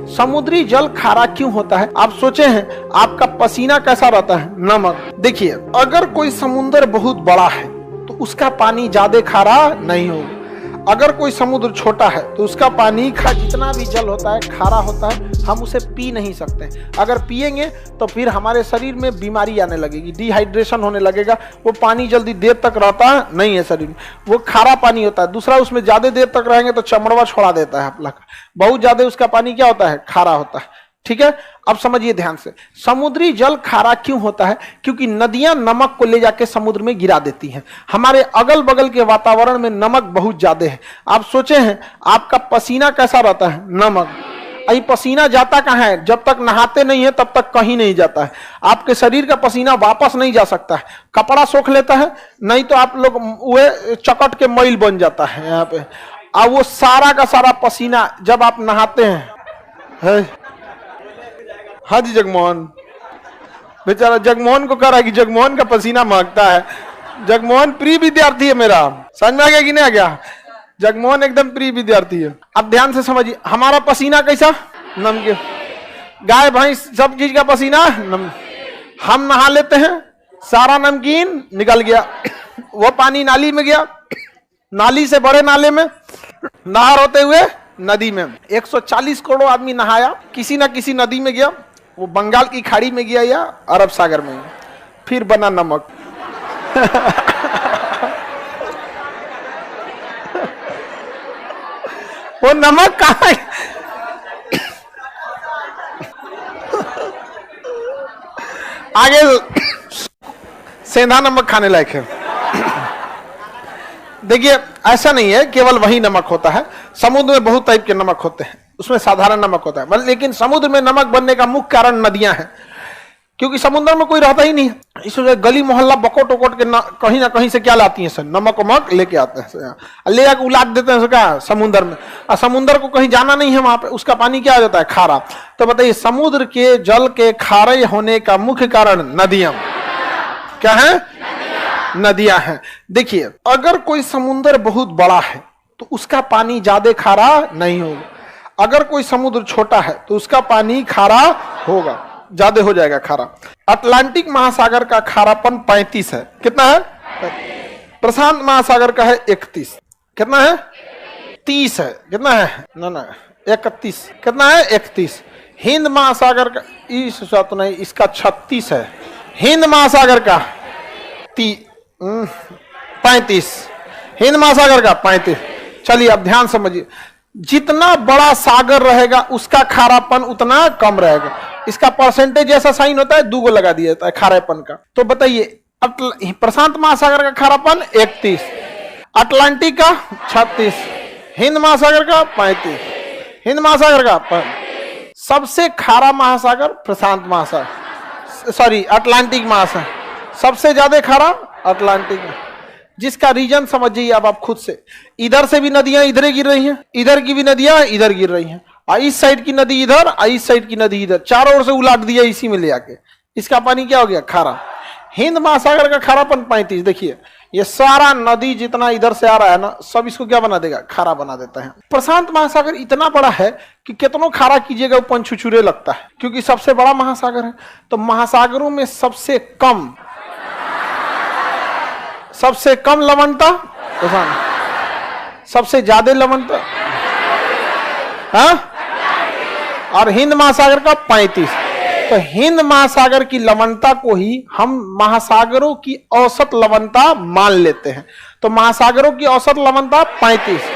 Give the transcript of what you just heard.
समुद्री जल खारा क्यों होता है? आप सोचे हैं आपका पसीना कैसा रहता है? नमक। देखिए, अगर कोई समुद्र बहुत बड़ा है तो उसका पानी ज्यादा खारा नहीं होगा। अगर कोई समुद्र छोटा है तो उसका पानी जितना भी जल होता है खारा होता है, हम उसे पी नहीं सकते। अगर पिएंगे तो फिर हमारे शरीर में बीमारी आने लगेगी, डिहाइड्रेशन होने लगेगा। वो पानी जल्दी देर तक रहता नहीं है शरीर में, वो खारा पानी होता है। दूसरा, उसमें ज्यादा देर तक रहेंगे तो चमड़वा छोड़ा देता है अपना, बहुत ज्यादा उसका पानी क्या होता है? खारा होता है। ठीक है, अब समझिए ध्यान से, समुद्री जल खारा क्यों होता है? क्योंकि नदियां नमक को ले जाके समुद्र में गिरा देती हैं। हमारे अगल बगल के वातावरण में नमक बहुत ज्यादा है। आप सोचे हैं आपका पसीना कैसा रहता है? नमक। ये पसीना जाता कहाँ है? जब तक नहाते नहीं है तब तक कहीं नहीं जाता है। आपके शरीर का पसीना वापस नहीं जा सकता है। कपड़ा सोख लेता है, नहीं तो आप लोग वो चकट के मैल बन जाता है यहाँ पे। और वो सारा का सारा पसीना जब आप नहाते हैं, हाँ जी जगमोहन, बेचारा जगमोहन को कह रहा है कि जगमोहन का पसीना महकता है। जगमोहन प्रिय विद्यार्थी है मेरा, समझ में आ गया कि नहीं आ गया? जगमोहन एकदम प्रिय विद्यार्थी है। अब ध्यान से समझिए, हमारा पसीना कैसा? नमकीन। गाय भैंस सब चीज का पसीना हम नहा लेते हैं, सारा नमकीन निकल गया, वो पानी नाली में गया, नाली से बड़े नाले में, नहर होते हुए नदी में। 140 करोड़ आदमी नहाया, किसी ना किसी नदी में गया, वो बंगाल की खाड़ी में गया या अरब सागर में, फिर बना नमक। वो नमक कहाँ है? आगे सेंधा नमक खाने लायक है। देखिए, ऐसा नहीं है केवल वही नमक होता है, समुद्र में बहुत टाइप के नमक होते हैं, उसमें साधारण नमक होता है। लेकिन समुद्र में नमक बनने का मुख्य कारण नदियां हैं, क्योंकि समुद्र में कोई रहता ही नहीं है। इसलिए गली मोहल्ला बकोट वकोट के कहीं ना कहीं से क्या लाती हैं सर? नमक वमक लेके आते हैं, ले आके उलाट देते हैं क्या समुद्र में। और समुद्र को कहीं जाना नहीं है, वहां पे उसका पानी क्या आ जाता है? खारा। तो बताइए, समुद्र के जल के खारे होने का मुख्य कारण नदियां क्या है? नदियां हैं। देखिए, अगर कोई समुद्र बहुत बड़ा है तो उसका पानी ज्यादा खारा नहीं होगा। अगर कोई समुद्र छोटा है तो उसका पानी खारा होगा, ज्यादा हो जाएगा खारा। अटलांटिक महासागर का खारापन 35 है। कितना है? प्रशांत महासागर का है 31। कितना है? 30 है। कितना है? ना 31। कितना है? 31। हिंद महासागर का तो नहीं, इसका 36 है। हिंद महासागर का 35। हिंद महासागर का 35। चलिए अब ध्यान समझिए, जितना बड़ा सागर रहेगा उसका खारापन उतना कम रहेगा। इसका परसेंटेज ऐसा साइन होता है, 2 को लगा दिया जाता है खारेपन का। तो बताइए, प्रशांत महासागर का खारापन 31, अटलांटिक का 36, हिंद महासागर का 35। हिंद महासागर का सबसे खारा महासागर प्रशांत महासागर, सॉरी अटलांटिक महासागर, सबसे ज्यादा खारा अटलांटिक। जिसका रीजन समझिए अब आप खुद से, इधर से भी नदियां इधर गिर रही हैं, इधर की भी नदियां इधर गिर रही हैं, इस साइड की नदी इधर, इस साइड की नदी इधर, चारों ओर से उलाट दिया इसी में ले आके। इसका पानी क्या हो गया? खारा। हिंद महासागर का खारापन 35। देखिए, ये सारा नदी जितना इधर से आ रहा है ना, सब इसको क्या बना देगा? खारा बना देता है। प्रशांत महासागर इतना बड़ा है कि कितनों खारा कीजिएगा वो पंछुछुरे लगता है, क्योंकि सबसे बड़ा महासागर है। तो महासागरों में सबसे कम लवणता प्रशांत, सबसे ज्यादा लवणता हाँ, और हिंद महासागर का 35। तो हिंद महासागर की लवणता को ही हम महासागरों की औसत लवणता मान लेते हैं। तो महासागरों की औसत लवणता 35।